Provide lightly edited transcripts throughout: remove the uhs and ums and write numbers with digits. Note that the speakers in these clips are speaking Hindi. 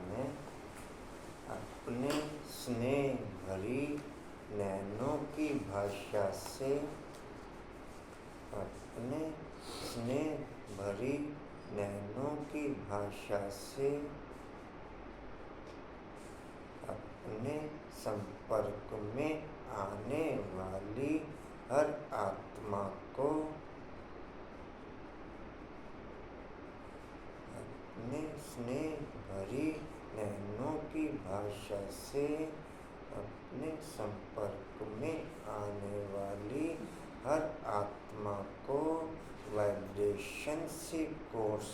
ने अपने स्नेह भरी नैनों की भाषा से अपने स्नेह भरी नैनों की भाषा से अपने संपर्क में आने वाली हर आत्मा को अपने स्नेह भरी नैनों की भाषा से अपने संपर्क में आने वाली हर आत्मा को वाइब्रेशन से कोर्स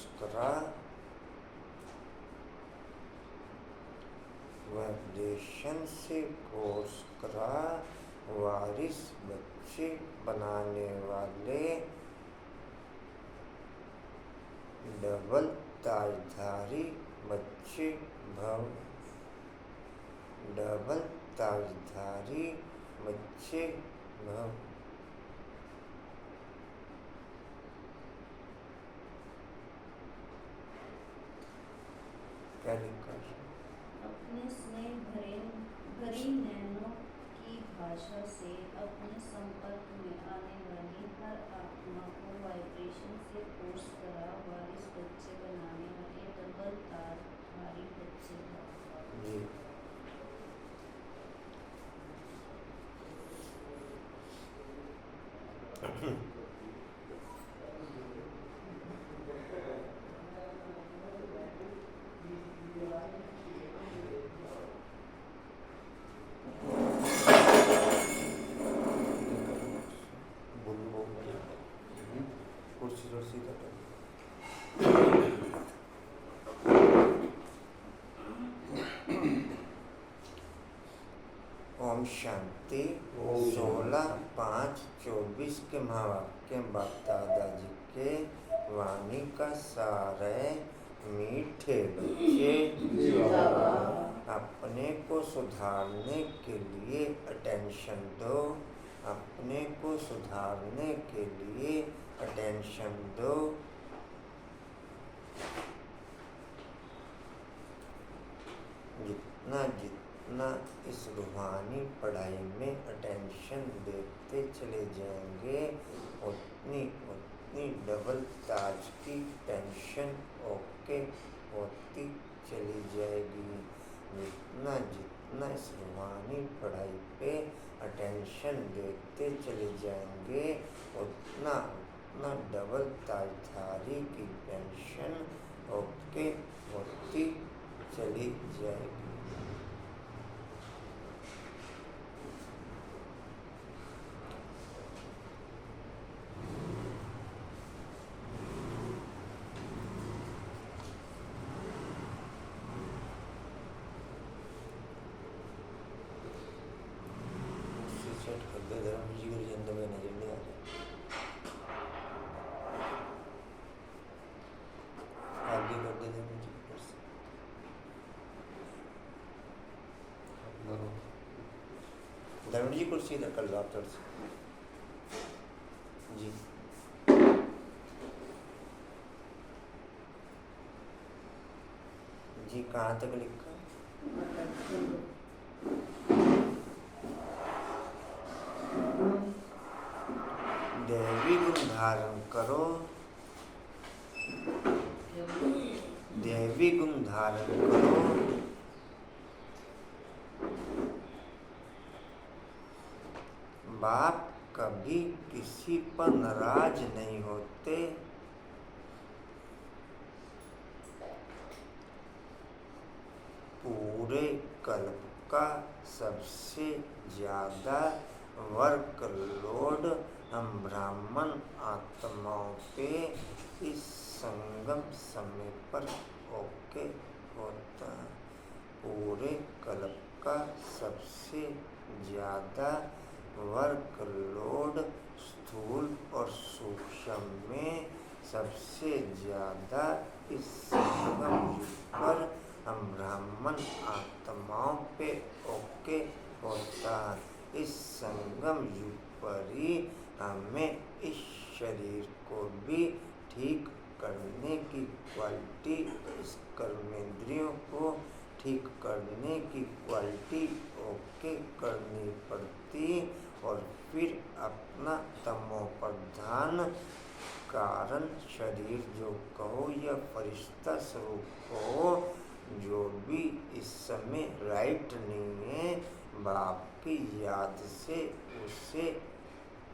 करा वारिस बच्चे बनाने वाले डबल ताजधारी बच्चे भव क्या लिखा? अपने स्नेह भरी नैनों की भाषा से अपने संपर्क में आने वाली हर आत्मा को वाइब्रेशन से कोर्स करा वारिस बच्चे बनाने वाले डबल ताजधारी बच्चे जी। ओम शांति। 16/5/24 के महावाक्य बाप दादाजी के वाणी का सार है। मीठे बच्चे अपने को सुधारने के लिए अटेंशन दो। अपने को सुधारने के लिए अटेंशन दो। जितना इस रूहानी पढ़ाई में अटेंशन देते चले जाएंगे उतनी डबल ताज की टेंशन ओके होती चली जाएगी। जितना इस रूहानी पढ़ाई पे अटेंशन देते चले जाएंगे उतना डबल ताजधारी की टेंशन ओके होती चली जाएगी। धर्म जी कुर्सी इधर कर लो आप थोड़ी सी जी। जी कहाँ तक लिखा? दैवी गुण धारण करो। दैवी गुण धारण करो। बाप कभी किसी पर नाराज नहीं होते। पूरे कल्प का सबसे ज्यादा वर्कलोड हम ब्राह्मण आत्माओं पे इस संगम समय पर ओके होता है। पूरे कल्प का सबसे ज्यादा वर्कलोड स्थूल और सूक्ष्म में सबसे ज्यादा इस संगम युग पर हम ब्राह्मण आत्माओं पे ओके होता है। इस संगम युग पर ही हमें इस शरीर को भी ठीक करने की क्वालिटी, इस कर्मेंद्रियों को ठीक करने की क्वालिटी ओके करनी पड़ती और फिर अपना तमोप्रधान कारण शरीर जो कहो या फरिश्ता स्वरूप कहो, जो भी इस समय राइट नहीं है, बाप की याद से उसे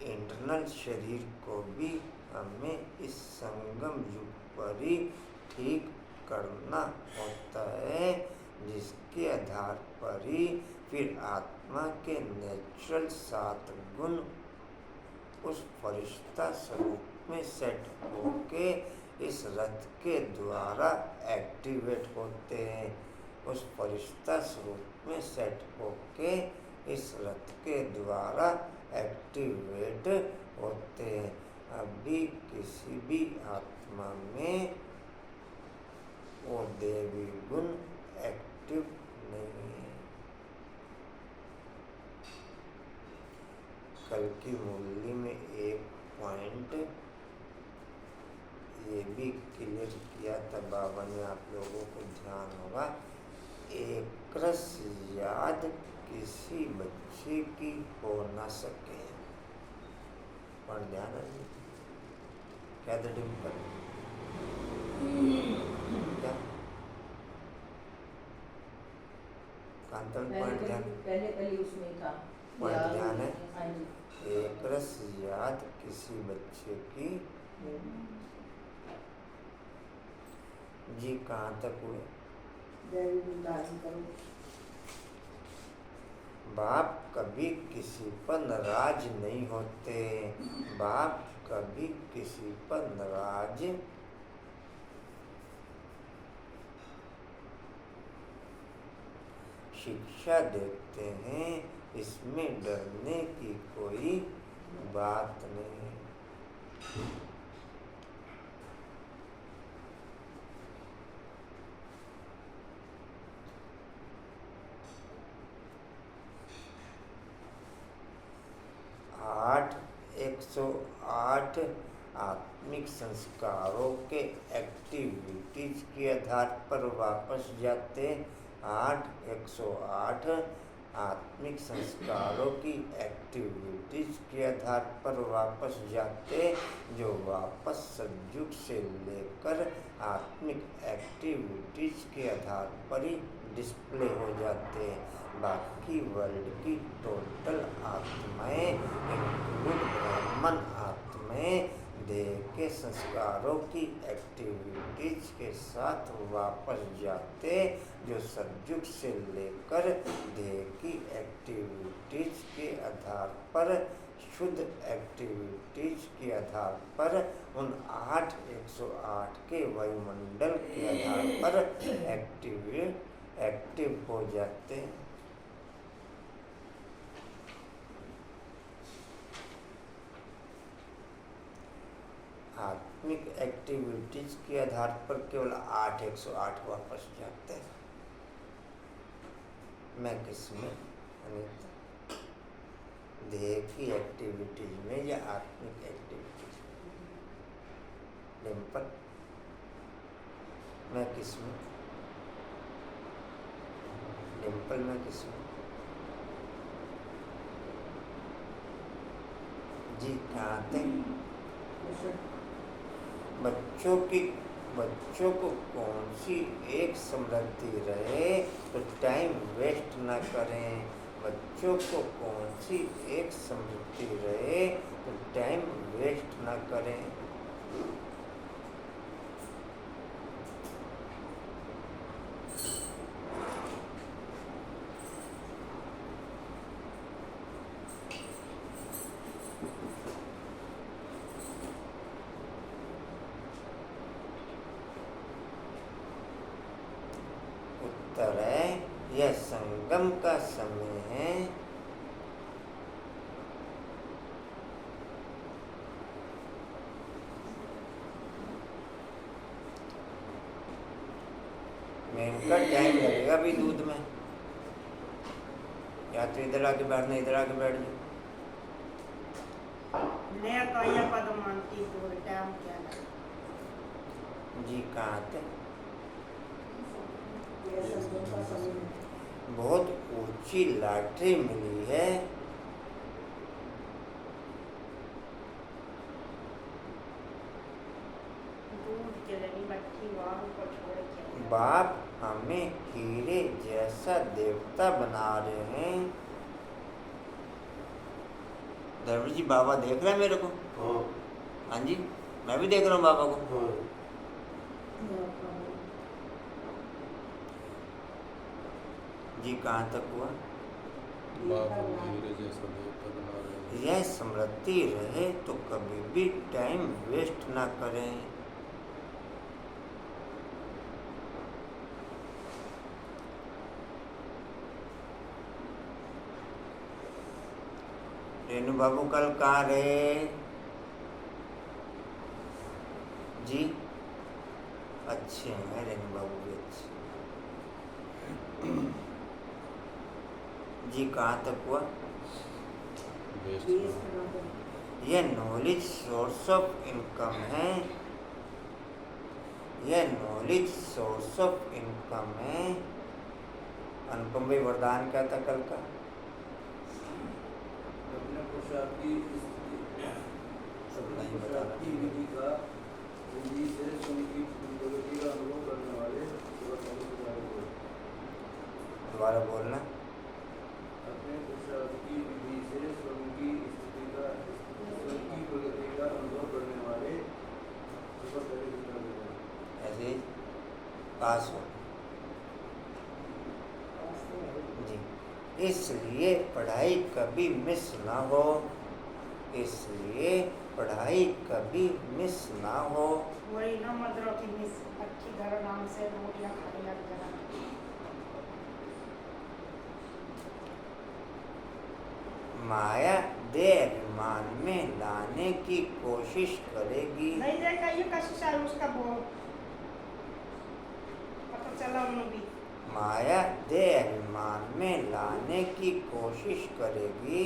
इंटरनल शरीर को भी हमें इस संगम युग पर ही ठीक करना होता है, जिसके आधार पर ही फिर आत्मा के नेचुरल 7 गुण उस फरिश्ता स्वरूप में सेट होके इस रथ के द्वारा एक्टिवेट होते हैं। उस फरिश्ता स्वरूप में सेट होके इस रथ के द्वारा एक्टिवेट होते हैं। अभी किसी भी आत्मा में वो देवी गुण एक्टिव नहीं है। कल की मुरली में एक पॉइंट ये भी क्लियर किया था बाबा ने, आप लोगों को ध्यान होगा, एक रस याद किसी बच्चे की हो न सके। पर ध्यान है क्या था डिम्पल? क्या कांतन पॉइंट ध्यान, पहले उसमें था पॉइंट ध्यान है, एक रस याद किसी बच्चे की। जी कहाँ तक हुए? बाप कभी किसी पर नाराज नहीं होते। बाप कभी किसी पर नाराज शिक्षा देते हैं, इसमें डरने की कोई बात नहीं। 108 आत्मिक संस्कारों के एक्टिविटीज के आधार पर वापस जाते। 108 आत्मिक संस्कारों की एक्टिविटीज के आधार पर वापस जाते, जो वापस सतयुग से लेकर आत्मिक एक्टिविटीज के आधार पर ही डिस्प्ले हो जाते हैं। बाकी वर्ल्ड की टोटल आत्माएं इंक्लूड ब्राह्मण आत्माएं देह के संस्कारों की एक्टिविटीज के साथ वापस जाते, जो सतयुग से लेकर देह की एक्टिविटीज के आधार पर, शुद्ध एक्टिविटीज के आधार पर उन 108 के वायुमंडल के आधार पर एक्टिव हो जाते हैं। आत्मिक एक्टिविटीज के आधार पर केवल 108 वापस जाते हैं। मैं किसमें? देह की एक्टिविटीज में या आत्मिक एक्टिविटीज में? डिम्पल, मैं किसमें? डिम्पल, मैं किसमें? जी कहाँ थे? बच्चों को कौन सी एक स्मृति रहे तो टाइम वेस्ट न करें। बच्चों को कौन सी एक स्मृति रहे तो टाइम वेस्ट न करें। यह संगम का समय है। इनका टाइम लगेगा भी दूध में, या तो इधर आके बैठना, इधर आके बैठ जाओ। जी कहाँ थे? ये शब्दों का समूह। बहुत ऊंची लॉटरी मिली है। दूध जलेबी मट्ठी वाह ऊपर छोड़ के बाप हमें हीरे जैसा देवता बना रहे हैं। दरबार जी बाबा देख रहे हैं मेरे को? हाँ हाँ जी, मैं भी देख रहा हूँ बाबा को। हाँ जी कहाँ तक हुआ? बाबा हीरे जैसा देवता बना रहे हैं। यह स्मृति रहे तो कभी भी टाइम वेस्ट ना करें। रेणु बाबू कल कहाँ रहे जी? अच्छे हैं रेणु बाबू भी अच्छे। जी कहाँ तक हुआ? वेस्ट यह नॉलेज सोर्स ऑफ इनकम है। यह नॉलेज सोर्स ऑफ इनकम है। अनुपम भाई वरदान क्या था कल का? अपने पोशाक की नहीं बता रहा। विधि का विधि से उनकी प्रगति का अनुभव करने वाले दोबारा बोलना। अपने पोशाक की विधि से स्वयं की स्थिति का स्वयं की प्रगति का अनुभव करने वाले ऐसे ही पास हो जी। इसलिए पढ़ाई कभी मिस ना हो। इसलिए पढ़ाई कभी मिस ना हो। वही ना मदरों की मिस अच्छी घर नाम से रोटियां खाने लग जाना। माया देह अभिमान में लाने की कोशिश करेगी। नहीं देखा ये कशिश है उसका बोल पता चला उन्हें भी। माया देह अभिमान में लाने की कोशिश करेगी,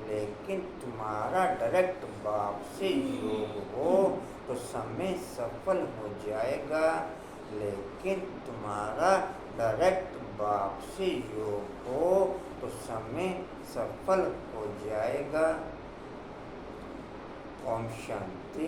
लेकिन तुम्हारा डायरेक्ट बाप से योग हो तो समय सफल हो जाएगा। लेकिन तुम्हारा डायरेक्ट बाप से योग हो तो समय सफल हो जाएगा। ओम शांति।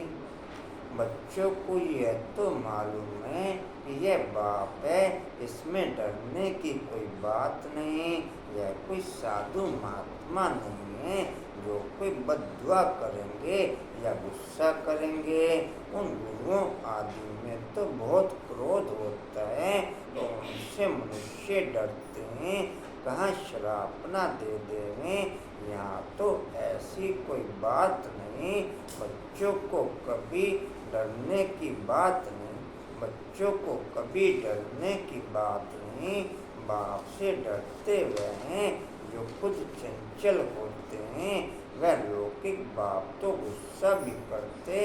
बच्चों को यह तो मालूम है कि यह बाप है, इसमें डरने की कोई बात नहीं। यह कोई साधु महात्मा नहीं है जो कोई बद्दुआ करेंगे या गुस्सा करेंगे। उन गुरुओं आदि में तो बहुत क्रोध होता है तो उनसे मनुष्य डरते हैं। कहाँ श्राप ना दे देवें। यहाँ तो ऐसी कोई बात नहीं। बच्चों को कभी डरने की बात नहीं। बच्चों को कभी डरने की बात नहीं। बाप से डरते हुए हैं जो खुद चंचल होते हैं। वह लौकिक बाप तो गुस्सा भी करते,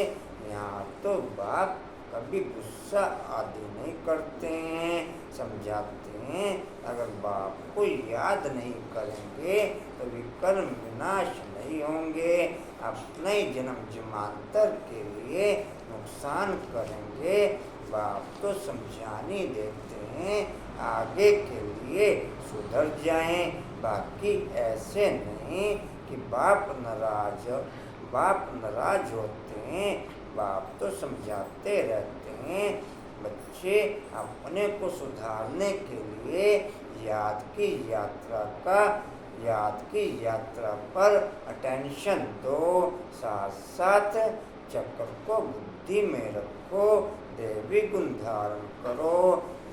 यहाँ तो बाप कभी गुस्सा आदि नहीं करते हैं, समझाते हैं। अगर बाप को याद नहीं करेंगे तो विकर्म विनाश नहीं होंगे। अपने ही जन्म जन्मांतर के लिए नुकसान करेंगे। बाप तो समझाने देते हैं आगे के लिए सुधर जाएं। बाकी ऐसे नहीं कि बाप नाराज होते हैं। बाप तो समझाते रहते हैं। बच्चे अपने को सुधारने के लिए याद की यात्रा पर अटेंशन दो। साथ साथ चक्र को बुद्धि में रखो। देवी गुण धारण करो।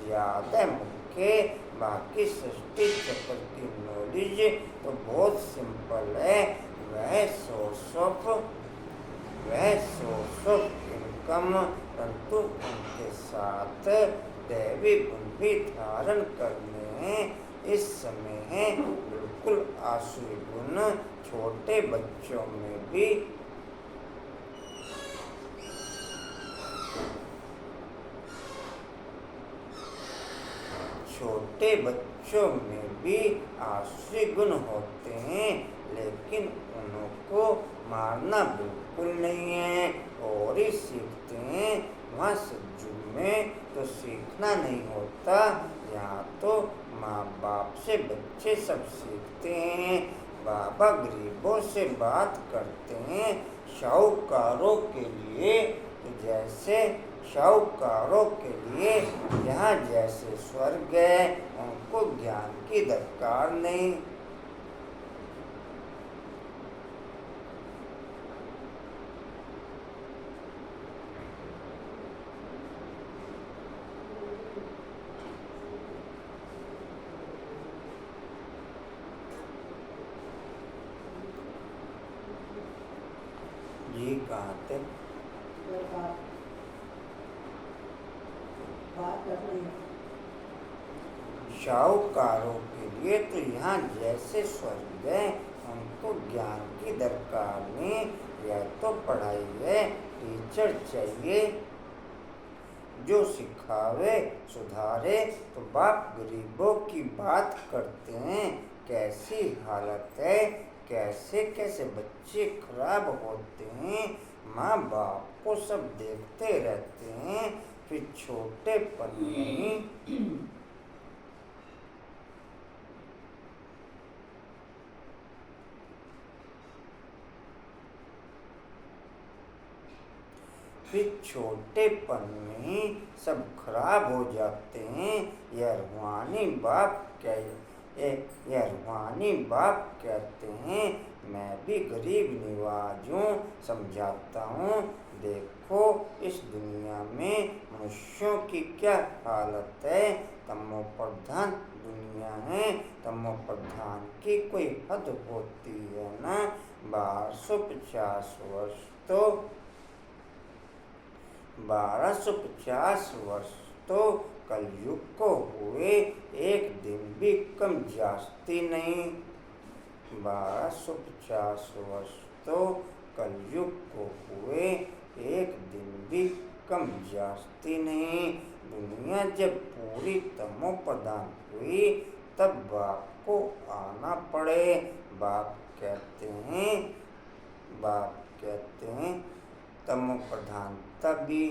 याद है मुख्य। बाकी सृष्टि चक्र की नॉलेज तो बहुत सिंपल है। वह सोर्स ऑफ इनकम, परंतु उनके साथ दैवी गुण भी धारण करने हैं। इस समय है बिल्कुल आसुरी गुण। छोटे बच्चों में भी आसुरी गुण होते हैं, लेकिन उनको मारना बिल्कुल नहीं है। और ही सीखते हैं वहाँ सत्युग में तो सीखना नहीं होता, यहाँ तो माँ बाप से बच्चे सब सीखते हैं। बाबा गरीबों से बात करते हैं, शाहूकारों के लिए जैसे शाहूकारों के लिए यहाँ जैसे स्वर्ग है, उनको ज्ञान की दरकार नहीं। जी कहाँ थे? शाहूकारों के लिए तो यहाँ जैसे स्वर्ग है, उनको ज्ञान की दरकार नहीं। यह तो पढ़ाई है, टीचर चाहिए जो सिखावे सुधारे। तो बाप गरीबों की बात करते हैं, कैसी हालत है, कैसे कैसे बच्चे खराब होते हैं। माँ बाप को सब देखते रहते हैं, फिर छोटेपन में छोटेपन में सब खराब हो जाते हैं। यह रूहानी बाप कहते हैं, मैं भी गरीब निवाज हूँ, समझाता हूँ। देखो इस दुनिया में मनुष्यों की क्या हालत है। तमो प्रधान दुनिया है, तमो प्रधान की कोई हद होती है ना। 1250 वर्ष तो 1250 वर्ष तो कलयुग को हुए, एक दिन भी कम जास्ती नहीं। 1250 वर्ष तो कलयुग को हुए, एक दिन भी कम जास्ती नहीं। दुनिया जब पूरी तमो प्रधान हुई, तब बाप को आना पड़े। बाप कहते हैं तमो प्रधानता भी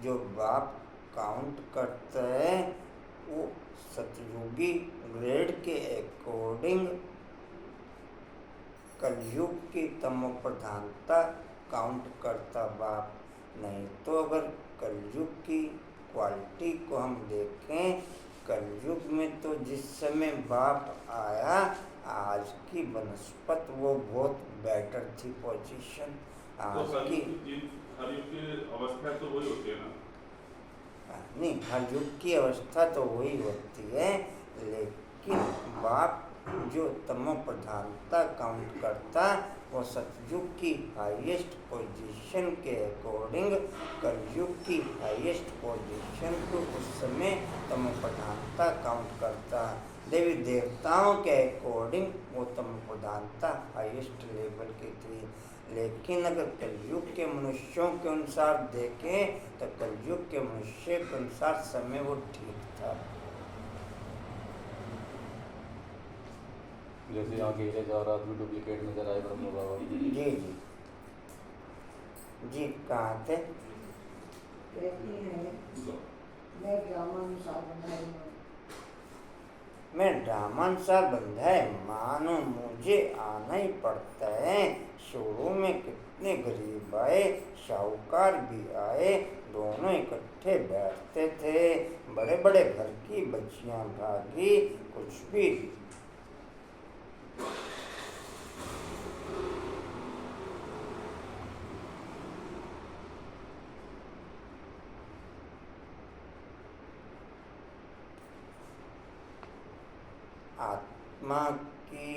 जो बाप काउंट करता है, वो सतयुगी ग्रेड के अकॉर्डिंग कलयुग की तमो प्रधानता काउंट करता बाप। नहीं तो अगर कलयुग की क्वालिटी को हम देखें, कलयुग में तो जिस समय बाप आया, आज की बनस्पत वो बहुत बेटर थी पोजीशन आज की। हर युग की अवस्था तो वही होती है ना? नहीं, हर युग की अवस्था तो वही होती है, लेकिन बाप जो तमो प्रधानता काउंट करता, वो सतयुग की हाईएस्ट पोजीशन के अकॉर्डिंग कलयुग की हाईएस्ट पोजीशन को उस समय तमो प्रधानता काउंट करता। देवी देवताओं के अकॉर्डिंग वो तमो प्रधानता हाईएस्ट लेवल की थी। लेकिन अगर कलयुग के मनुष्यों के अनुसार देखें, तो कलयुग के मनुष्य के अनुसार समय वो ठीक था। जैसे यहाँ के जवाहरात भी डुप्लीकेट नजर आए ब्रह्म बाबा। जी जी कहाँ थे? मैं ड्रामानुसार बंधाए मानो मुझे आना ही पड़ता है। शुरू में कितने गरीब आए, शाहूकार भी आए, दोनों इकट्ठे बैठते थे। बड़े बड़े घर की बच्चियां भागी, कुछ भी आत्मा की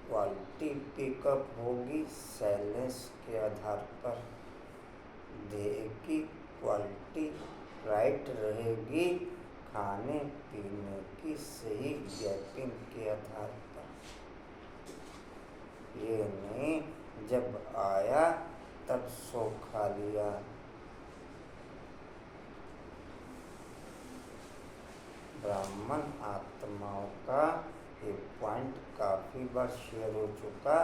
क्वालिटी पिकअप होगी सैलेंस के आधार पर। देह की क्वालिटी राइट रहेगी खाने पीने की सही गैपिंग के आधार पर। ये नहीं जब आया तब सो खा लिया। ब्राह्मण आत्माओं का ये पॉइंट काफ़ी बार शेयर हो चुका,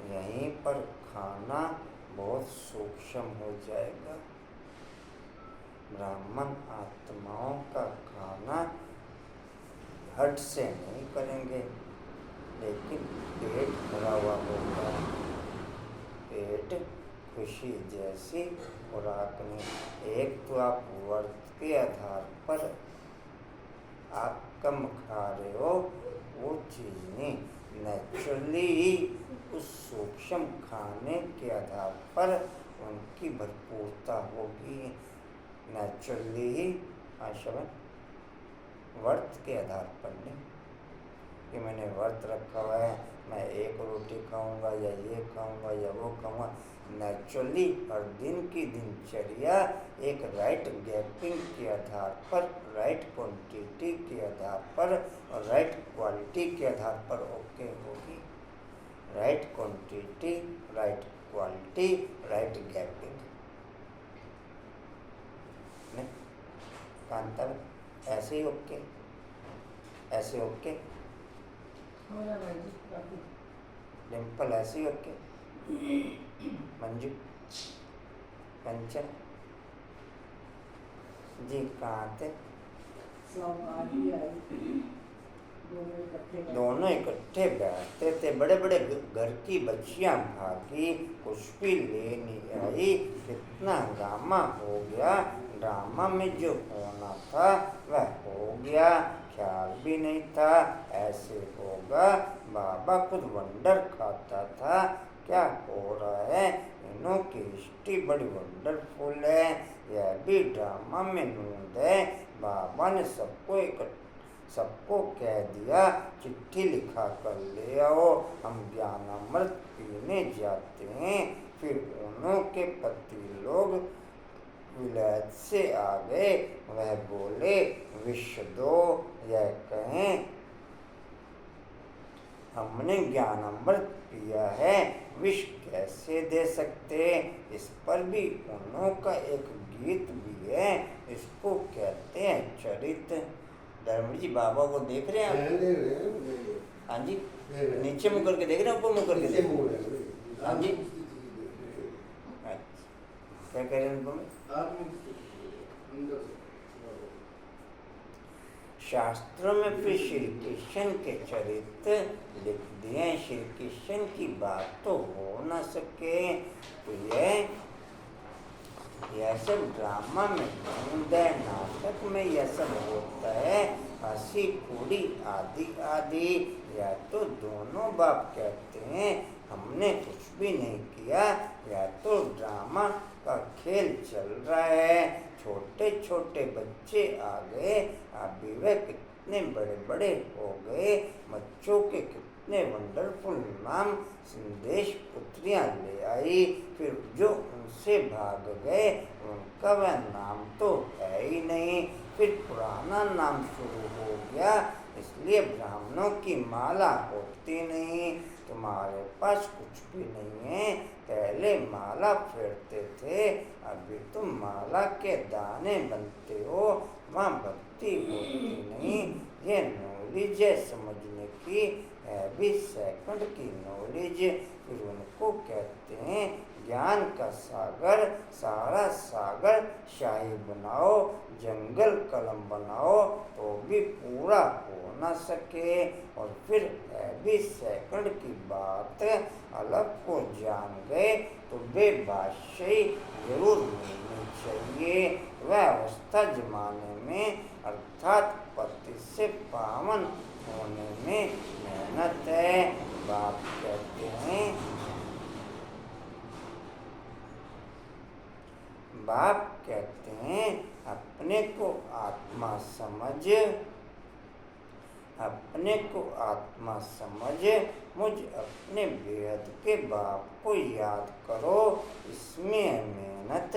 यहीं पर खाना बहुत सूक्ष्म हो जाएगा। ब्राह्मण आत्माओं का खाना हट से नहीं करेंगे, लेकिन पेट भरा हुआ होगा। पेट खुशी जैसी खुराक नहीं। एक तो आप वर्त के आधार पर आप कम खा रहे हो, वो चीज़ नहीं। नेचुरली उस सूक्ष्म खाने के आधार पर उनकी भरपूरता होगी। नेचुरली ही आशवन वर्त के आधार पर नहीं कि मैंने व्रत रखा हुआ है, मैं एक रोटी खाऊंगा या ये खाऊंगा या वो खाऊंगा। नेचुरली हर दिन की दिनचर्या एक राइट गैपिंग के आधार पर, राइट क्वांटिटी के आधार पर और राइट क्वालिटी के आधार पर ओके होगी। Right quantity, right quality, right gapping. नहीं कांता ऐसे ही ओके, ऐसे ओके। डिम्पल ऐसे ही ओके। मंजू, कंचन जी कहाँ थे? दोनों इकट्ठे बैठते थे। बड़े बड़े घर की बच्चियां भागी, कुछ भी ले नहीं आई। कितना हंगामा हो गया। ड्रामा में जो होना था वह हो गया। ख्याल भी नहीं था ऐसे होगा। बाबा खुद वंडर खाता था क्या हो रहा है। इन्हों की हिस्ट्री बड़ी वंडरफुल है। यह भी ड्रामा में नूंद है। बाबा ने सबको कह दिया, चिट्ठी लिखा कर ले आओ, हम ज्ञान अमृत पीने जाते हैं। फिर उन्हों के पति लोग विलायत से आ गए। वह बोले विष दो, यह कहें हमने ज्ञान अमृत पिया है, विष कैसे दे सकते। इस पर भी उन्हों का एक गीत भी है, इसको कहते हैं चरित। धर्मवीर जी बाबा को देख रहे हैं? हाँ जी, नीचे मुँह करके देख रहे हैं, ऊपर मुँह करके देख रहे हैं? हाँ जी, क्या कह रहे हैं? शास्त्रों में फिर श्री कृष्ण के चरित्र लिख दिए। श्री कृष्ण की बात तो हो न सके, तो यह सब ड्रामा में नूंद है। नाटक में यह सब होता है, हंसी पूरी आदि आदि। या तो दोनों बाप कहते हैं हमने कुछ भी नहीं किया, या तो ड्रामा का खेल चल रहा है। छोटे छोटे बच्चे आ गए, अभी वे कितने बड़े बड़े हो गए। बच्चों के कितने वंडरफुल नाम संदेश पुत्रियां ले आई। फिर जो उनसे भाग गए उनका वह नाम तो है ही नहीं। फिर पुराना नाम शुरू हो गया, इसलिए ब्राह्मणों की माला होती नहीं। तुम्हारे पास कुछ भी नहीं है, पहले माला फेरते थे, अभी तुम माला के दाने बनते हो। वहाँ भक्ति होती नहीं। ये नॉलेज है समझने की, है भी सेकंड की नॉलेज। फिर उनको कहते हैं ज्ञान का सागर। सारा सागर शाही बनाओ, जंगल कलम बनाओ तो भी पूरा हो न सके। और फिर है भी सेकंड की बात, अलग को जान गए तो बेभाषी जरूर मिलनी चाहिए। वह अवस्था जमाने में अर्थात पति से पावन होने में मेहनत है। बाप कहते हैं, बाप कहते हैं अपने को आत्मा समझ, अपने को आत्मा समझ, मुझ अपने बेहद के बाप को याद करो। इसमें मेहनत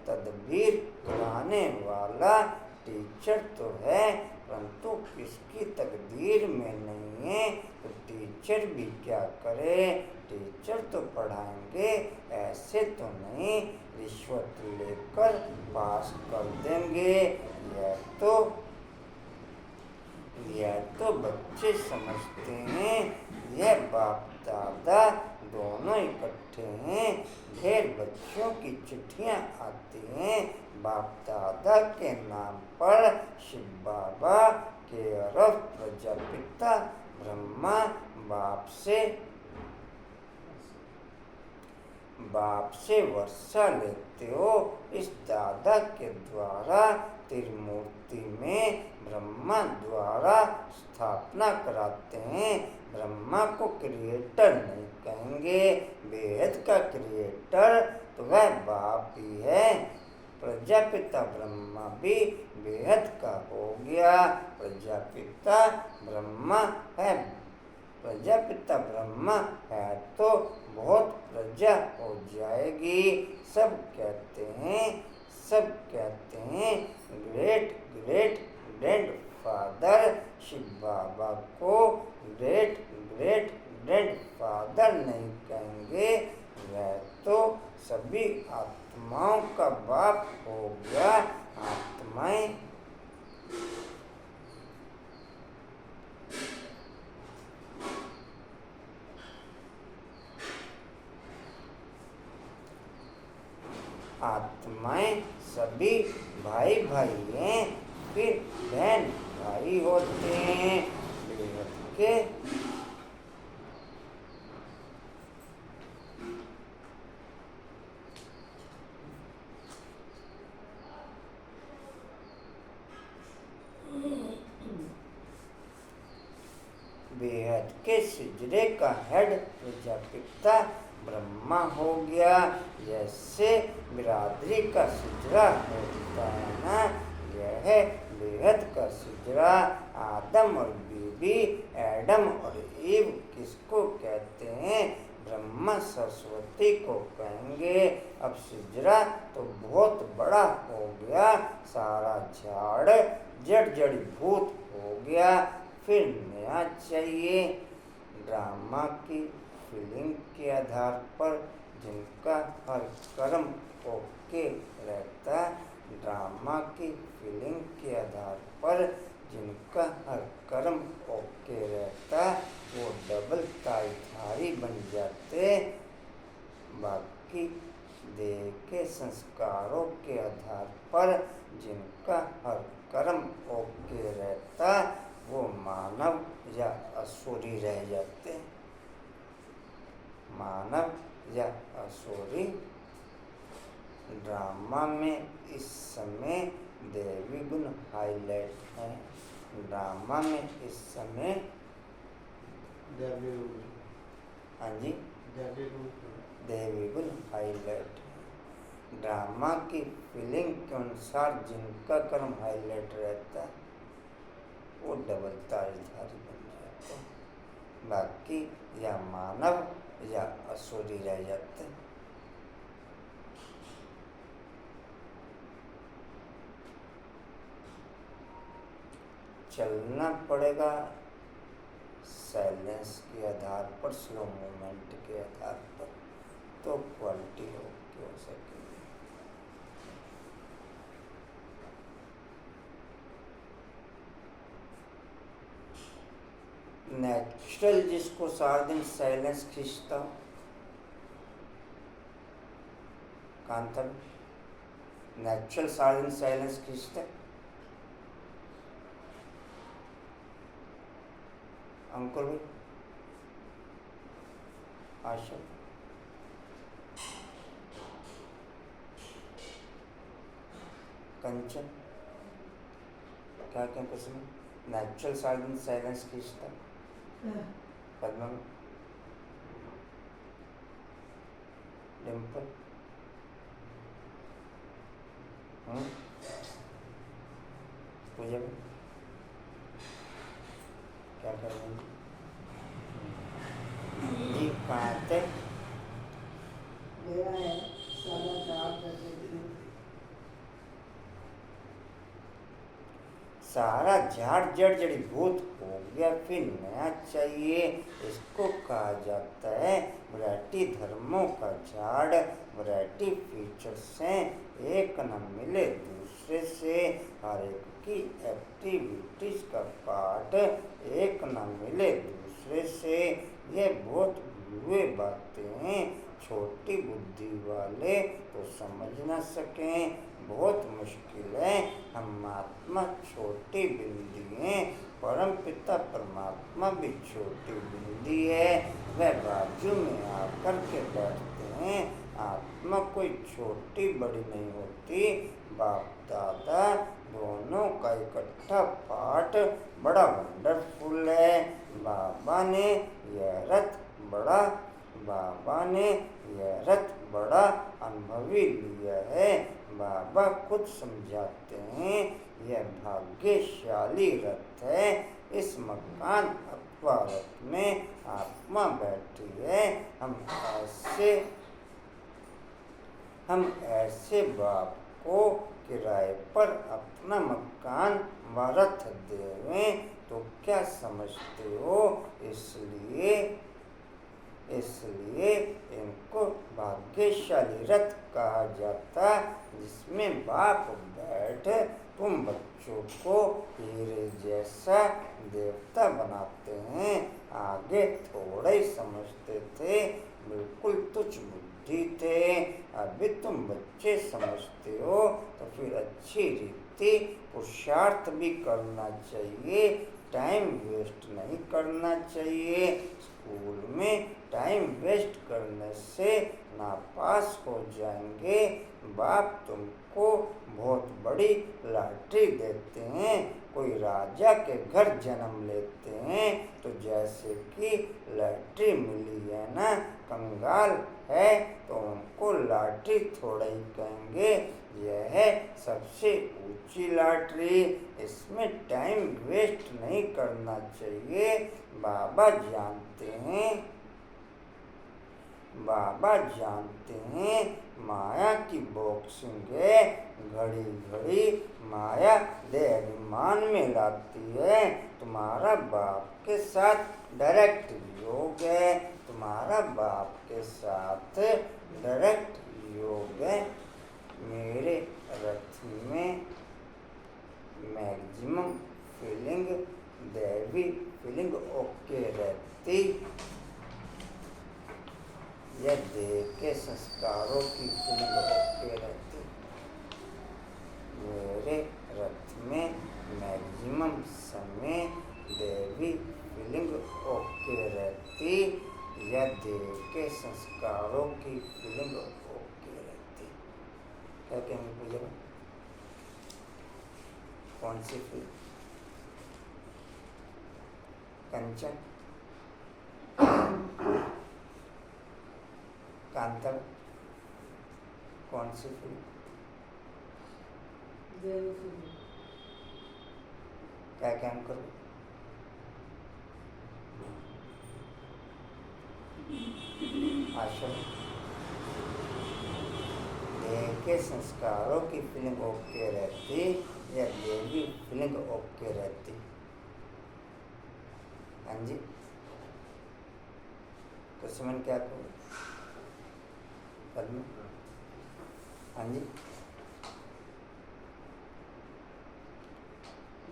तदबीर कराने वाला टीचर तो है, परंतु किसकी तकदीर में नहीं है, तो टीचर भी क्या करे। टीचर तो पढ़ाएंगे, ऐसे तो नहीं रिश्वत लेकर पास कर देंगे। यह तो बच्चे समझते हैं, यह बाप दादा दोनों इकट्ठे हैं। ढेर बच्चों की चिट्ठियाँ आती हैं बाप दादा के नाम पर। शिव बाबा केयर ऑफ प्रजापिता ब्रह्मा बाप से वर्षा लेते हो। इस दादा के द्वारा त्रिमूर्ति में ब्रह्मा द्वारा स्थापना कराते हैं। ब्रह्मा को क्रिएटर नहीं कहेंगे, बेहद का क्रिएटर तो वह बाप ही है। प्रजापिता ब्रह्मा भी बेहद का हो गया। प्रजापिता ब्रह्मा है तो बहुत प्रजा हो जाएगी। सब कहते हैं ग्रेट ग्रेट ग्रैंडफादर। शिव बाबा को ग्रेट ग्रेट ग्रैंडफादर नहीं कहेंगे, वह तो सभी आत्माओं का बाप हो गया। आत्माएं सभी भाई हैं, फिर बहन भाई होते हैं। बेहद के सिजरे का हेड प्रजापिता ब्रह्मा हो गया। जैसे बिरादरी का सिजरा होता है ना, यह बेहद का सिजरा। आदम और बीबी, एडम और ईव किसको कहते हैं? ब्रह्मा सरस्वती को कहेंगे। अब सिजरा तो बहुत बड़ा हो गया, सारा झाड़ जड़ी भूत हो गया, फिर नया चाहिए। ड्रामा की फीलिंग के आधार पर जिनका हर कर्म ओके रहता, ड्रामा की फीलिंग के आधार पर जिनका हर कर्म ओके रहता, वो डबल ताईधारी बन जाते। बाकी देह के संस्कारों के आधार पर जिनका हर कर्म ओके रहता, वो मानव या असुरी रह जाते। मानव या असुरी। ड्रामा में इस समय देवी गुण हाईलाइट है। ड्रामा में इस समय हाँ जी देवी गुण हाईलाइट है। ड्रामा की फीलिंग के अनुसार जिनका कर्म हाईलाइट रहता है, वो डबल ताजधारी बन जाते हैं। बाकी या मानव या असुरी रह जाते हैं। चलना पड़ेगा साइलेंस के आधार पर, स्लो मूवमेंट के आधार पर, तो क्वालिटी हो सकेगी। नेचुरल जिसको सारा दिन साइलेंस खींचता हो, कांतन नेचुरल सारा दिन साइलेंस खींचता। अंकुर भाई, आशा, कंचन, क्या पसंद? नेचुरल सारा दिन साइलेंस खींचता। पद्मा, डिम्पल, पूजा में क्या कर रहे हैं जी? कहाँ थे? मेरा है 4:30 सारा झाड़ जड़ी भूत हो गया, फिर नया चाहिए। इसको कहा जाता है वैरायटी धर्मों का झाड़। वैरायटी फीचर्स हैं, एक न मिले दूसरे से। हर एक की एक्टिविटीज का पार्ट एक न मिले दूसरे से। ये बहुत हुए बातें छोटी बुद्धि वाले तो समझ न सकें। बहुत मुश्किल है, हम आत्मा छोटी बिंदी हैं, परम पिता परमात्मा भी छोटी बिंदी है। वह बाजू में आकर के बैठते हैं। आत्मा कोई छोटी बड़ी नहीं होती। बाप दादा दोनों का इकट्ठा पाठ बड़ा वंडरफुल है। बाबा ने यह रथ बड़ा अनुभवी लिया है। बाबा खुद समझाते हैं, यह भाग्यशाली रथ है। इस मकान अथवा रथ में आत्मा बैठी है। हम ऐसे बाप को किराए पर अपना मकान व रथ देवें तो क्या समझते हो? इसलिए इनको भाग्यशाली रथ कहा जाता, जिसमें बाप बैठ तुम बच्चों को हीरे जैसा देवता बनाते हैं। आगे थोड़ा ही समझते थे, बिल्कुल तुच्छ बुद्धि थे। अभी तुम बच्चे समझते हो तो फिर अच्छी रीति पुरुषार्थ भी करना चाहिए। टाइम वेस्ट नहीं करना चाहिए। स्कूल में टाइम वेस्ट करने से नापास हो जाएंगे। बाप तुमको बहुत बड़ी लॉटरी देते हैं। कोई राजा के घर जन्म लेते हैं तो जैसे कि लॉटरी मिली है ना, कंगाल है तो उनको लॉटरी थोड़ा ही कहेंगे। यह है सबसे ऊंची लॉटरी। इसमें टाइम वेस्ट नहीं करना चाहिए। बाबा जानते हैं माया की बॉक्सिंग है। घड़ी घड़ी माया देहाभिमान में लाती है। तुम्हारा बाप के साथ डायरेक्ट योग है। मेरे रथ में मैक्सिमम फीलिंग दैवी फीलिंग ओके रहती। यह देह के संस्कारों की फीलिंग ओके रहती। मेरे रथ में मैक्सिमम समय दैवी फीलिंग ओके रहती। यह देह के संस्कारों की फीलिंग ओके रहती। क्या कहेंगे भैया? कौन सी फीलिंग? कंचन, कांतर, कौन सी फीलिंग? क्या काम करो? आशा देह के संस्कारों की फीलिंग ओके रहती या देवी फीलिंग ओके रहती? हाँ जी, तो समझ क्या करो? हाँ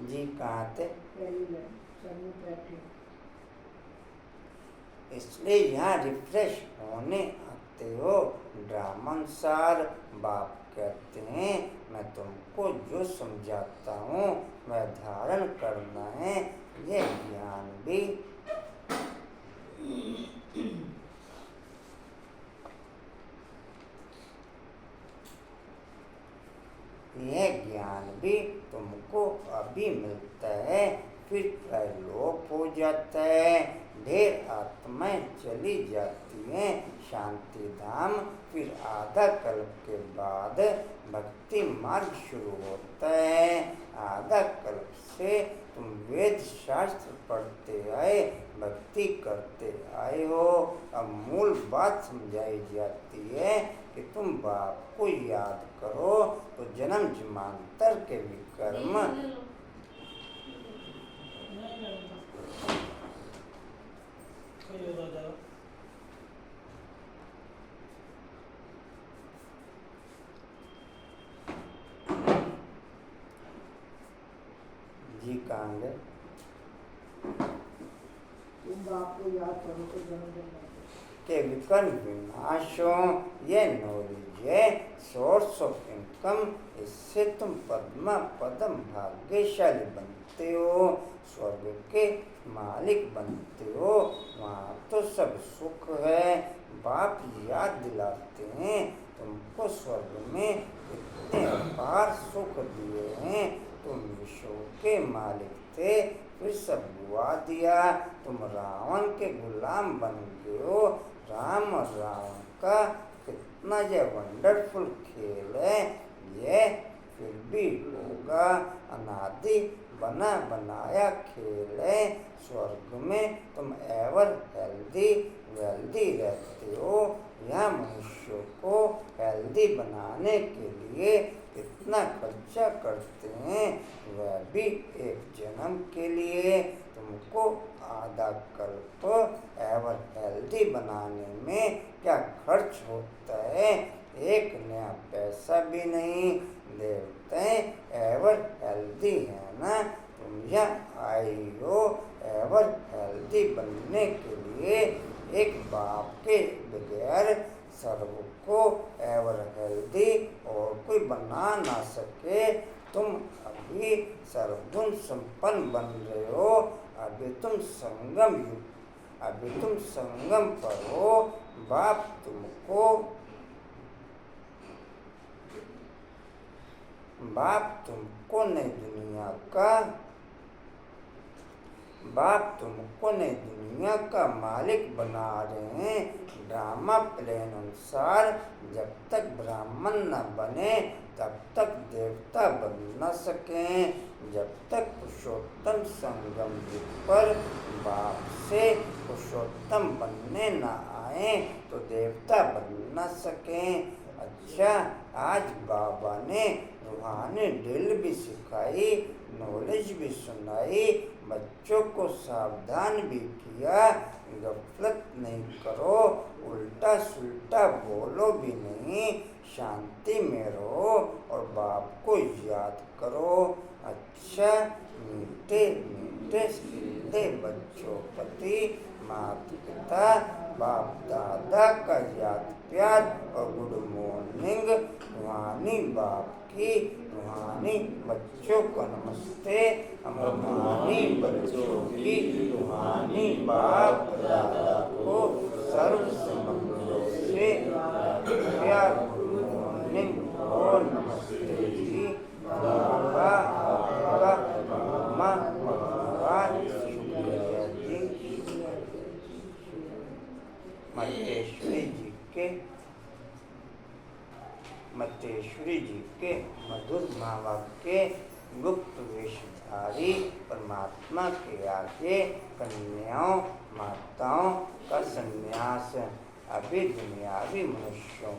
जी कहाँ थे? इसलिए यहाँ रिफ्रेश होने आते हो। ड्रामानुसार बाप कहते हैं, मैं तुमको जो समझाता हूँ वह धारण करना है। यह ज्ञान भी तुमको अभी मिलता है, फिर प्रलोप हो जाता है। ढेर आत्माएं चली जाती हैं शांति धाम। फिर आधा कल्प के बाद भक्ति मार्ग शुरू होता है। आधा कल्प से तुम वेद शास्त्र पढ़ते आए, भक्ति करते आए हो। अब मूल बात समझाई जाती है कि तुम बाप को याद करो तो जन्म जन्मांतर के विकर्म जी कहाँ गए? तुम बाप को याद करो तो जन्म जन्मांतर के विकर्ण विनाशों, ये नॉलेज है सोर्स ऑफ इनकम। इससे तुम पदम भाग्यशाली बनते हो, स्वर्ग के मालिक बनते हो। वहाँ तो सब सुख है। बाप याद दिलाते हैं तुमको स्वर्ग में इतने अपार सुख दिए हैं। तुम विश्व के मालिक थे, फिर सब गुआ दिया। तुम रावण के गुलाम बन गए हो। राम और रावण का कितना ये वंडरफुल खेल है। ये फिर भी होगा, अनादि बना बनाया खेल है। स्वर्ग में तुम एवर हेल्दी वेल्दी रहते हो। यहाँ मनुष्यों को हेल्दी बनाने के लिए इतना खर्चा करते हैं, वह भी एक जन्म के लिए। तुमको आधा कल्प एवर हेल्दी बनाने में क्या खर्च होता है? एक नया पैसा भी नहीं। देवते एवर हेल्दी है ना। तुम यहाँ आई हो एवर हेल्दी बनने के लिए। एक बाप के बगैर सर्व को एवर हेल्दी और कोई बना ना सके। तुम अभी सर्वगुण संपन्न बन रहे हो। अभी तुम संगम पर हो। बाप तुमको नई दुनिया का मालिक बना रहे हैं। ड्रामा प्लान अनुसार जब तक ब्राह्मण न बने तब तक देवता बन न सकें। जब तक पुरुषोत्तम संगम पर बाप से पुरुषोत्तम बनने न आए तो देवता बन न सकें। अच्छा, आज बाबा ने रूहानी ड्रिल भी सिखाई, नॉलेज भी सुनाई, बच्चों को सावधान भी किया। गफलत नहीं करो, उल्टा सुल्टा बोलो भी नहीं, शांति में रहो और बाप को याद करो। अच्छा, मीठे मीठे सीधे बच्चों प्रति माता पिता बाप दादा का याद प्यार और गुड मॉर्निंग। रूहानी बाप की, रूहानी बच्चों को नमस्ते। हम रूहानी बच्चों की रूहानी बाप दादा को सर्व समग्रों से प्यार गुड मॉर्निंग और नमस्ते जी। बाबा आपका मम्मा भगवान शुक्रिया जी। मतेश्वरी जी के मधुर महावाक्य गुप्त वेशधारी परमात्मा के आगे कन्याओं माताओं का संन्यास। अभी दुनियावी मनुष्यों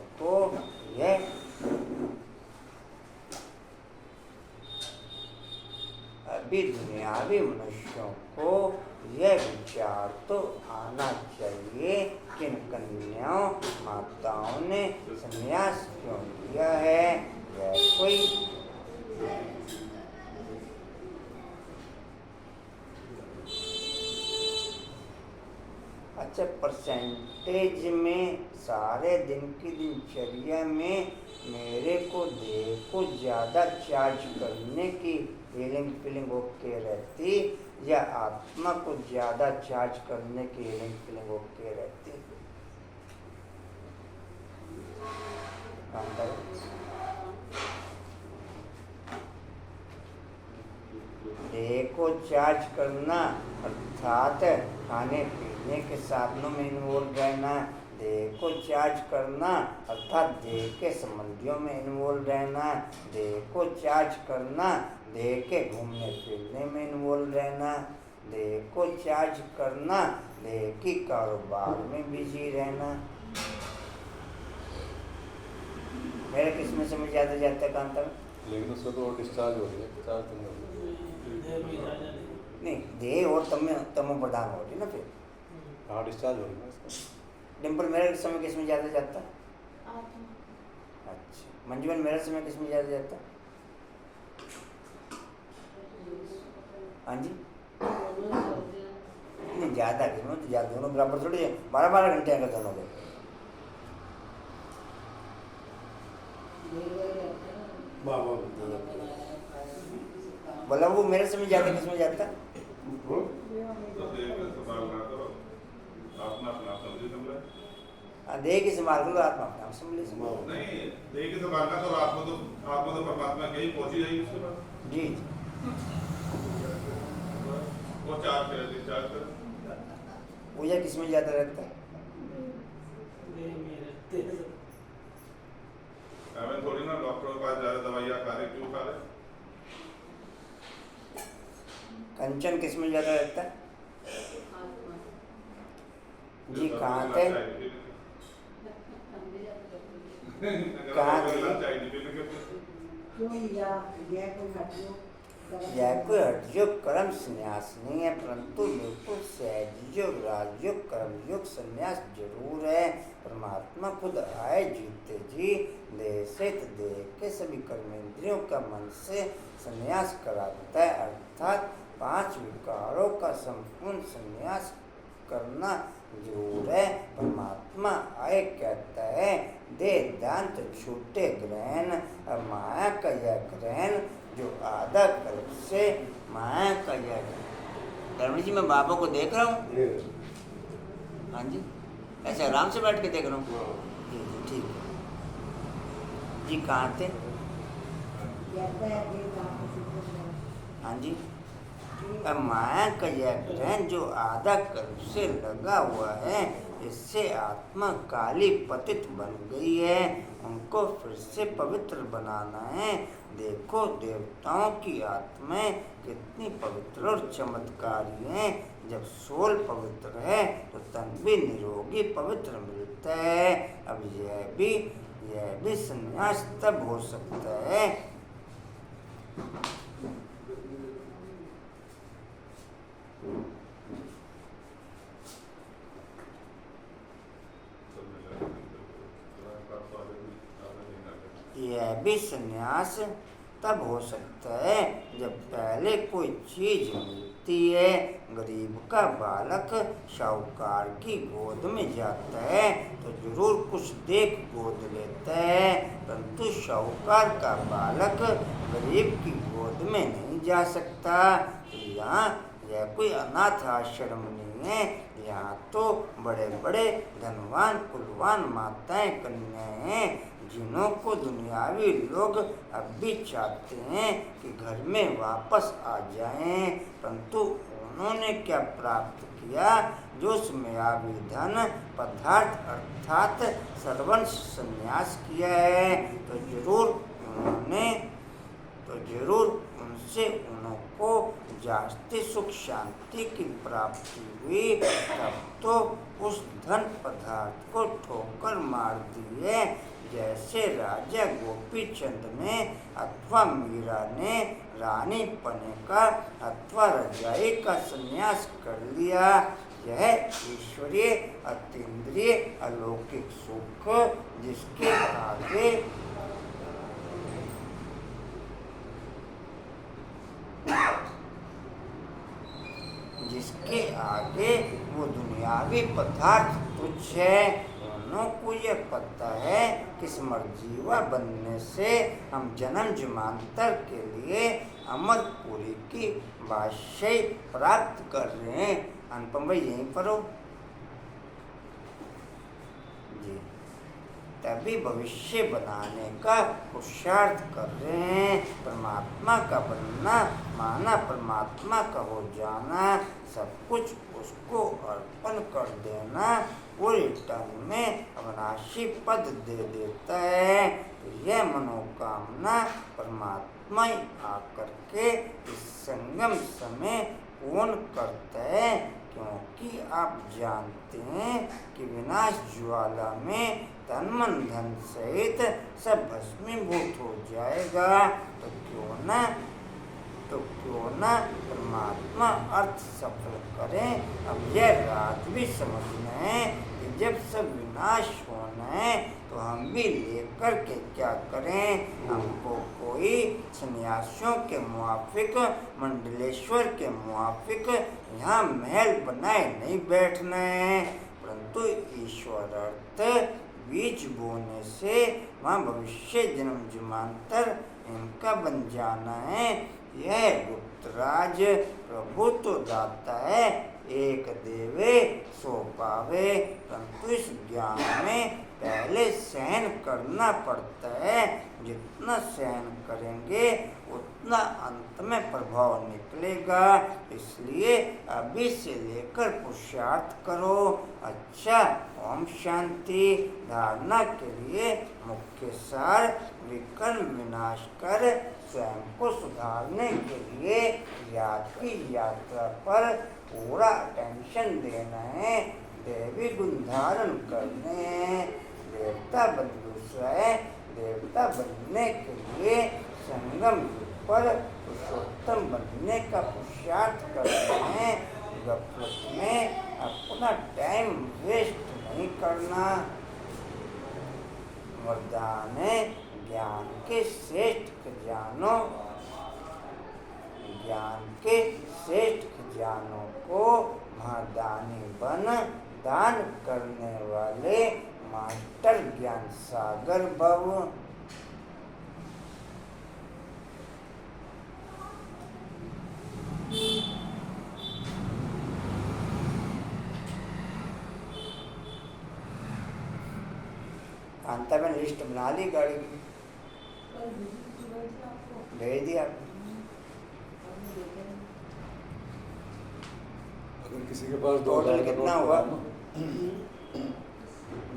को यह विचार तो आना चाहिए कि कन्याओं माताओं ने संन्यास क्यों लिया है। यह कोई अच्छा परसेंटेज में सारे दिन की दिनचर्या में मेरे को देह को ज़्यादा चार्ज करने की फीलिंग ओके रहती या आत्मा को ज़्यादा चार्ज करने की फीलिंग ओके रहती? देह को चार्ज करना अर्थात खाने पीने के साधनों में इन्वॉल्व रहना। देह को चार्ज करना अर्थात देह के संबंधियों में इन्वॉल्व रहना। देह को चार्ज करना देह के घूमने फिरने में इन्वॉल्व रहना। देह को चार्ज करना देह की कारोबार में बिजी रहना। मेरे किसमें समझ ज़्यादा जाता है कांता? लेकिन उससे तो डिस्चार्ज हो गया, चार्ज नहीं, देह और तमो प्रधान हो रही ना फिर। हाँ, डिस्चार्ज हो गया। डिम्पल मेरे समय किसमें ज़्यादा जाता? अच्छा, मंजूमन मेरे समय किसमें ज़्यादा जाता? हाँ जी, नहीं ज़्यादा किस्मत ज़्यादा, दोनों बराबर थोड़ी है, 12-12 घंटे का दोनों के। बोला वो मेरे से में ज़्यादा किस्मत ज़्यादा। तो देह के संभाल ना करो, आत्मा अपना समझी समझे। देह की संभाल करो, आत्मा अपना संभाले। नहीं, देह की संभाल ना करो, आत्मा तो परमात्मा के ही पहुंची जाएगी उसके बाद। जी वो चार्ज करे, डिस्चार्ज करे। पूजा किसमें ज़्यादा रहता है? हमें थोड़ी ना डॉक्टर के पास जा रहे, दवाइयाँ खा रहे, क्यों खा रहे? कंचन किसमें ज़्यादा रहता है? जी कहाँ थे? कहाँ यह कोई हठयोग कर्म संन्यास नहीं है, परंतु बिल्कुल सहज योग, राजयोग, कर्मयोग, संन्यास जरूर है। परमात्मा खुद आए जीते जी देह से देह के सभी कर्मेंद्रियों का मन से संन्यास कराता है, अर्थात 5 विकारों का संपूर्ण संन्यास करना जरूर है। परमात्मा आए कहता है देह दांत छूटे ग्रहण, और माया का यह ग्रहण जो आधा कल्प से माया का यह। धर्म जी मैं बाबा को देख रहा हूँ। हाँ जी, ऐसे आराम से बैठ के देख रहा हूँ। जी जी ठीक है जी। कहाँ थे? हाँ जी, अब माया का यह ग्रहण जो आधा कल्प से लगा हुआ है, इससे आत्मा काली पतित बन गई है, उनको फिर से पवित्र बनाना है। देखो देवताओं की आत्माएं कितनी पवित्र और चमत्कारी हैं। जब सोल पवित्र है तो तन भी निरोगी पवित्र मिलता है। अब यह भी संन्यास तब हो सकता है संन्यास तब हो सकता है जब पहले कोई चीज मिलती है। गरीब का बालक शाहूकार की गोद में जाता है तो जरूर कुछ देख गोद लेता है, परंतु शाहूकार का बालक गरीब की गोद में नहीं जा सकता। तो यहाँ यह कोई अनाथ आश्रम नहीं है, यहाँ तो बड़े बड़े धनवान कुलवान माताएं कन्याएं हैं, जिन्हों को दुनियावी लोग अब भी चाहते हैं कि घर में वापस आ जाएं, परंतु उन्होंने क्या प्राप्त किया? जो मायावी धन पदार्थ अर्थात सर्वंश संन्यास किया है, तो जरूर उनसे उनको जास्ती सुख शांति की प्राप्ति हुई। तब तो उस धन पदार्थ को ठोकर मार दी है, जैसे राजा गोपी चंद ने अथवा मीरा ने रानी पने का अथवा रजाई का संन्यास कर लिया। यह ईश्वरीय अतीन्द्रिय अलौकिक सुख जिसके आगे वो दुनियावी पदार्थ तुच्छ है। दोनों को यह पता है कि समरजीवा बनने से हम जन्म जन्मांतर के लिए अमरपुरी की बादशाही प्राप्त कर रहे हैं। अनुपम भाई यहीं पर हो जी, तभी भविष्य बनाने का पुरुषार्थ कर रहे हैं। परमात्मा का बनना माना परमात्मा का हो जाना, सब कुछ उसको अर्पण कर देना, वो रिटर्न में अविनाशी पद दे देता है। तो यह मनोकामना परमात्मा ही आकर के इस संगम समय पूर्ण करता है, क्योंकि आप जानते हैं कि विनाश ज्वाला में तन मन धन सहित सब भस्मीभूत हो जाएगा। तो क्यों न परमात्मा अर्थ सफल करें। अब यह रात भी समझना है कि जब सब विनाश होना है तो हम भी लेकर के क्या करें? हमको कोई सन्यासियों के मुआफिक, मंडलेश्वर के मुआफिक यहाँ महल बनाए नहीं बैठना है, परंतु ईश्वर अर्थ बीज बोने से वहाँ भविष्य जन्म जन्मांतर इनका बन जाना है। यह गुप्तराज प्रभु तो दाता है, एक देवे सो पावे, परंतु इस ज्ञान में पहले सहन करना पड़ता है। जितना सहन करेंगे उतना अंत में प्रभाव निकलेगा। इसलिए अभी से लेकर पुरुषार्थ करो। अच्छा, ओम शांति। धारणा के लिए मुख्य सार विकर्म विनाश कर स्वयं को सुधारने के लिए याद की यात्रा पर पूरा अटेंशन देना है, देवी गुण धारण करने हैं। देवता बंधुस्व है, देवता बनने के लिए संगम पर पुरुषोत्तम बनने का पुरुषार्थ करना है। गफलत में अपना टाइम वेस्ट नहीं करना। वरदान है, ज्ञान के श्रेष्ठ खजानों, ज्ञान के श्रेष्ठ खजानों को महादानी बन दान करने वाले मास्टर ज्ञान सागर भव। कांता में लिस्ट बना ली गाड़ी की, भेज दिया। अगर किसी के पास टोटल कितना हुआ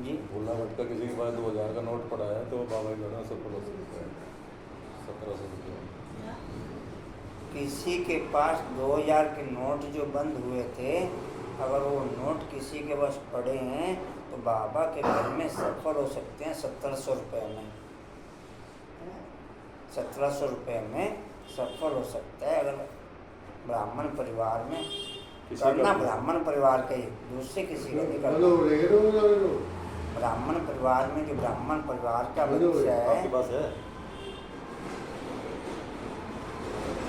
जी? भोला भट्ट का किसी के पास 2000 का नोट पड़ा है तो बाबा के घर सफल हो सकता है 1700 रुपये। किसी के पास 2000 के नोट जो बंद हुए थे, अगर वो नोट किसी के पास पड़े हैं तो बाबा के घर में सफल हो सकते हैं 1700 रुपये में। 1700 रुपये में सफल हो सकता है अगर ब्राह्मण परिवार में करना। ब्राह्मण परिवार का ही, दूसरे किसी का नहीं करना। ब्राह्मण परिवार में जो ब्राह्मण परिवार का बच्चा है, आपके पास है?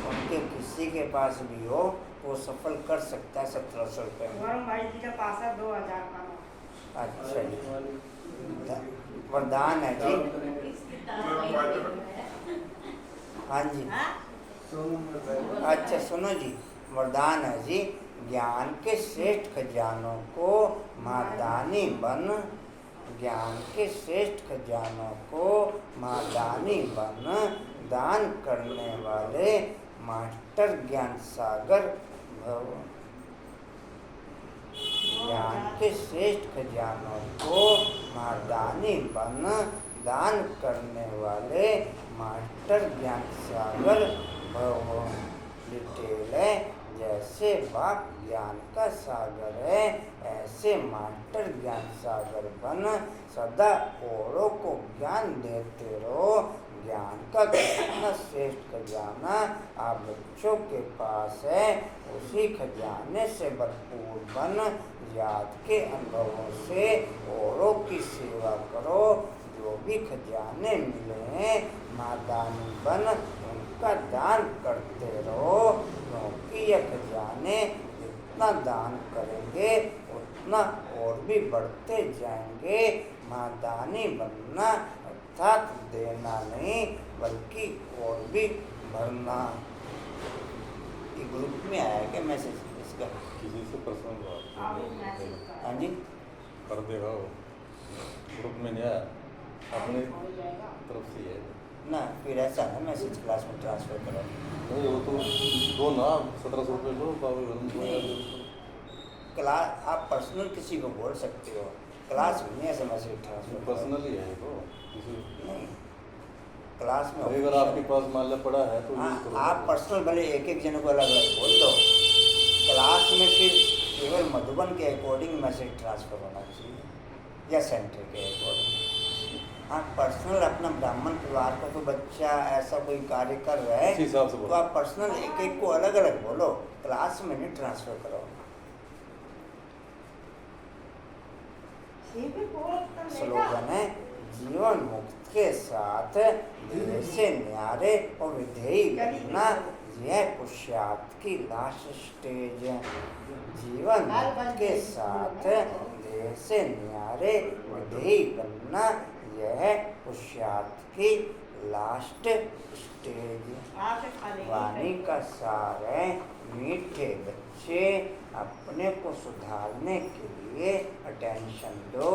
उनके किसी के पास भी हो वो सफल कर सकता है 1700 रुपये में। वरुण भाई जी का पास है 2000 का नोट। अच्छा जी, वरदान है जी। हाँ जी, अच्छा सुनो जी, वरदान है जी। ज्ञान के श्रेष्ठ खजानों को महादानी बन, ज्ञान के श्रेष्ठ खजानों को महादानी बन दान करने वाले मास्टर ज्ञान सागर भव। ज्ञान के श्रेष्ठ खजानों को महादानी बन दान करने वाले मास्टर ज्ञान सागर भव। डिटेल है, जैसे बाप ज्ञान का सागर है, ऐसे मास्टर ज्ञान सागर बन सदा औरों को ज्ञान देते रहो। ज्ञान का कितना श्रेष्ठ खजाना आप बच्चों के पास है, उसी खजाने से भरपूर बन याद के अनुभवों से औरों की सेवा करो। जो भी खजाने मिले हैं मादानी बन उनका दान करते रहो, क्योंकि यह खजाने जितना दान करेंगे उतना और भी बढ़ते जाएंगे। मादानी बनना अर्थात देना नहीं बल्कि और भी भरना। ये ग्रुप में आया क्या मैसेज इसका? किसी से पर्सनल आप एक मैसेज बात हाँ जी, कर देगा वो, ग्रुप में नहीं आया, अपने हो जाएगा। तरफ से ही है ना फिर ऐसा ना मैसेज क्लास में ट्रांसफर करो। नहीं। वो तो दो ना 1700 रुपये दो बाबू घर में। क्लास आप पर्सनल किसी को बोल सकते हो, क्लास में नहीं ऐसा मैसेज ट्रांसफर करो। पर्सनली है तो किसी नहीं, क्लास में अगर आपके पास मान पड़ा है तो यूज करो। आप पर्सनल भले एक एक जन को अलग अलग बोल दो, क्लास में फिर केवल मधुबन के अकॉर्डिंग मैसेज ट्रांसफर होना चाहिए या सेंटर के अकॉर्डिंग। आप पर्सनल अपना ब्राह्मण परिवार का कोई बच्चा ऐसा कोई कार्य कर रहा है इसी हिसाब से तो बोलो। आप पर्सनल एक एक को अलग अलग बोलो, क्लास में नहीं ट्रांसफर करो। ये भी बहुत कर लेगा। स्लोगन है जीवन मुक्त के साथ देह से न्यारे और विधेयी बनना यह पुरुषार्थ की लास्ट स्टेज है। जीवन मुक्त के साथ देह से न्यारे विधेयी बनना यह पुरुषार्थ की लास्ट स्टेज है। आके खा लेगी। वाणी का सार है मीठे बच्चे अपने को सुधारने के लिए अटेंशन दो,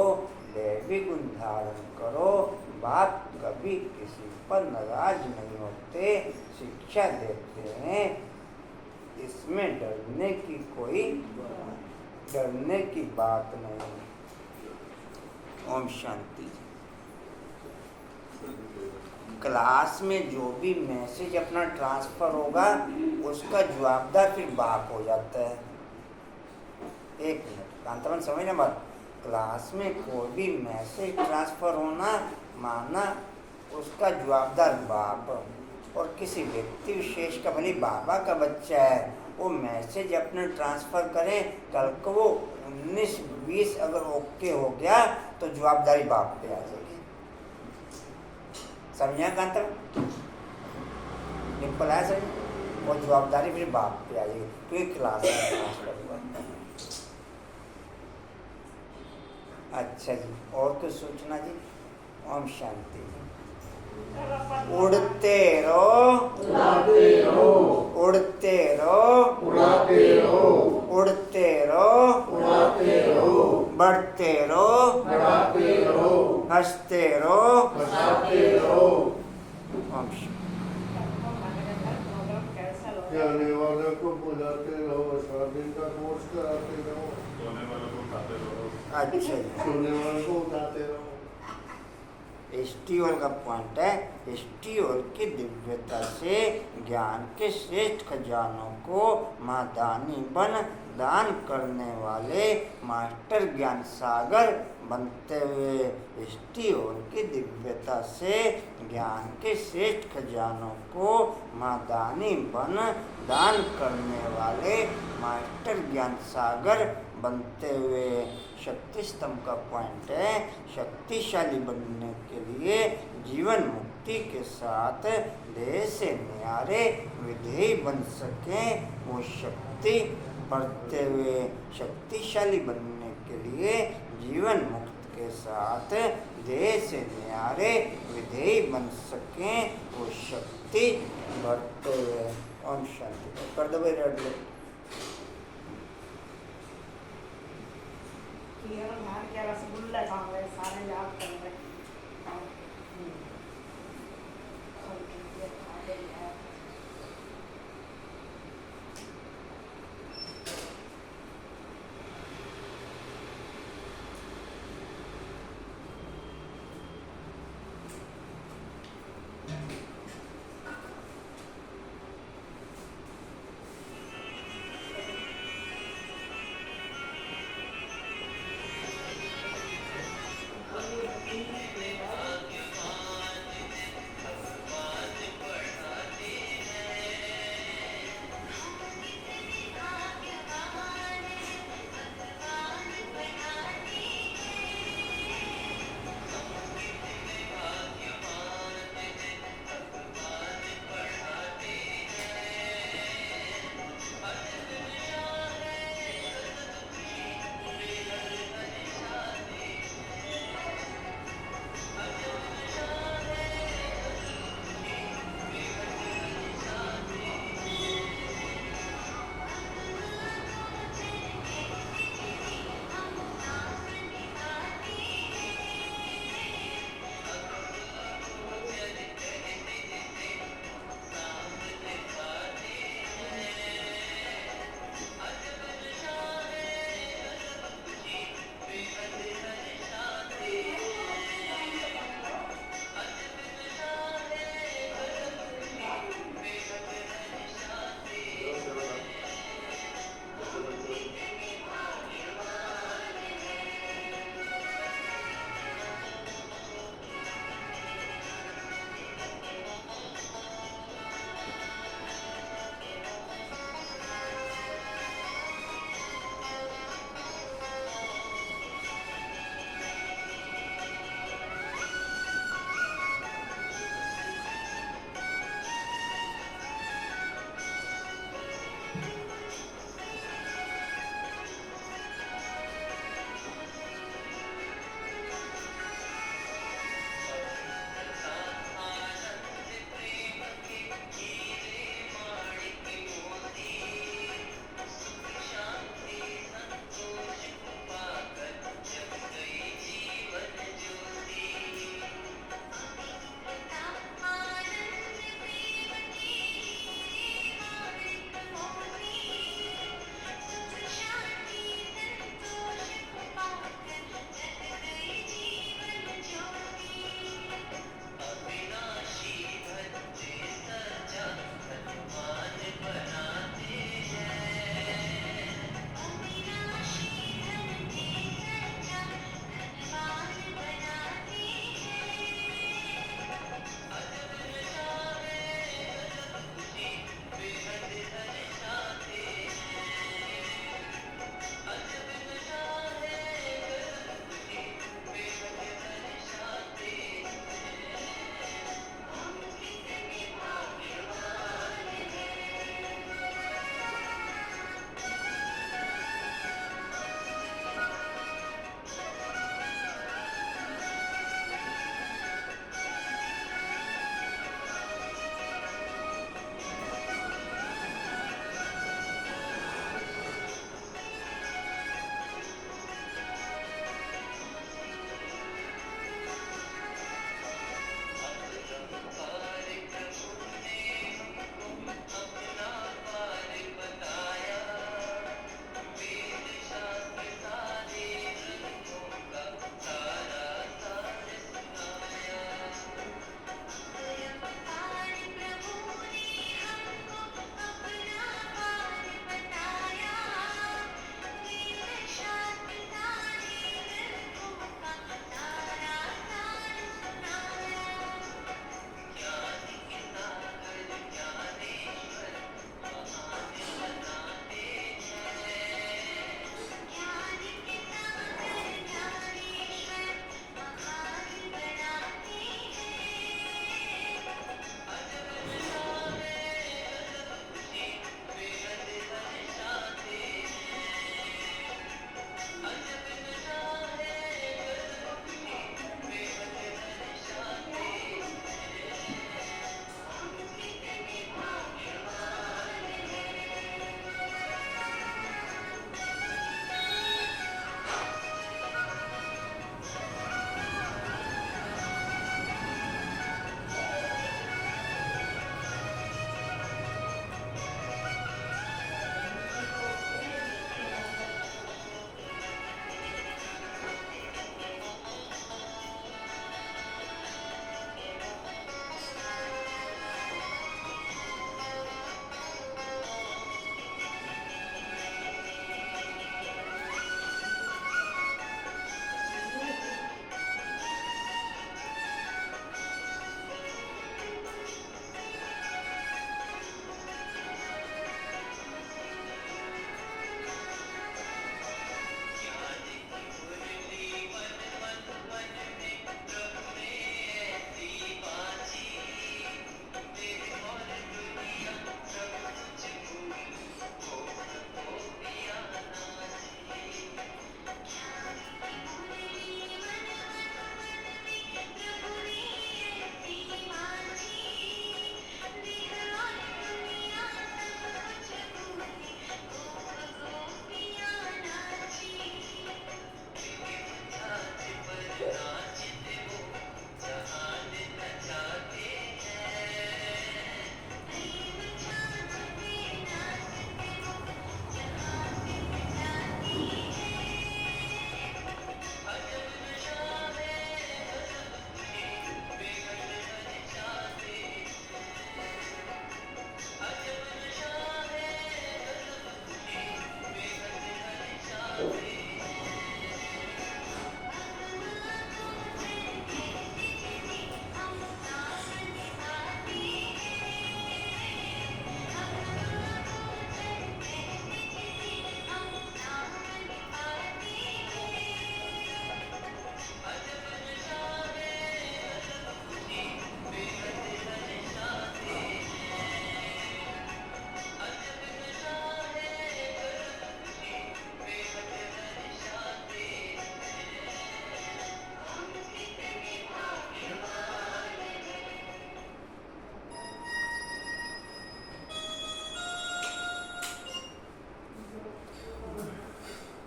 दैवी गुण धारण करो, बाप कभी किसी पर नाराज नहीं होते, शिक्षा देते हैं, इसमें डरने की बात नहीं। ओम शांति। क्लास में जो भी मैसेज अपना ट्रांसफर होगा उसका जवाबदार फिर बाप हो जाता है। एक मिनट कांतमन समझना बात। क्लास में कोई भी मैसेज ट्रांसफर होना माना उसका जवाबदार बाप, और किसी व्यक्ति विशेष का भले बाबा का बच्चा है वो मैसेज अपना ट्रांसफर करें, कल को वो 19-20 अगर ओके हो गया तो जवाबदारी बाप पे आ जाएगी। समझा कांतम? निपल है समझ, और जवाबदारी फिर बाप पे आ जाएगी क्योंकि क्लास में ट्रांसफर हुआ। अच्छा जी, और कुछ सूचना जी? ओम शांति। उड़ते रहो, उड़ाते रहो, उड़ते रहो, उड़ाते रहो, उड़ते रहो, उड़ाते रहो, बढ़ते रहो, बढ़ाते रहो, हंसते रहो, हंसाते रहो। ओम शांति। प्रोग्राम कैंसल हो गया। जाने वाले को बुलाते रहो, शादी का कोर्स कराते रहो, सोने वाले को खाते रहो। अच्छा जी, सोने वाले को उठाते रहो। एस्टियोल का पॉइंट है, एस्टियोल की दिव्यता से ज्ञान के श्रेष्ठ खजानों को महादानी बन दान करने वाले मास्टर ज्ञान सागर बनते हुए, एस्टियोल की दिव्यता से ज्ञान के श्रेष्ठ खजानों को महादानी बन दान करने वाले मास्टर ज्ञान सागर बनते हुए। शक्ति स्तंभ का पॉइंट है, शक्तिशाली बनने के लिए जीवन मुक्ति के साथ देह से न्यारे विधेय बन सकें वो शक्ति बढ़ते हुए। शक्तिशाली बनने के लिए जीवन मुक्त के साथ देह से न्यारे विधेय बन सकें वो शक्ति बढ़ते हुए। ओम शांति। कर दो भाई रेड लाइट। केरल बाहर क्या रसगुल्ला खा रहे सारे याद कर रहे।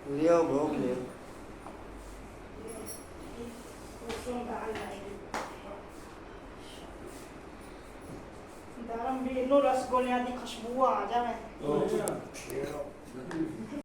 लियो भोग लियो। उसमें दाल आएगी धर्म भी नो रसगुल्ले की खुशबू आ जाए।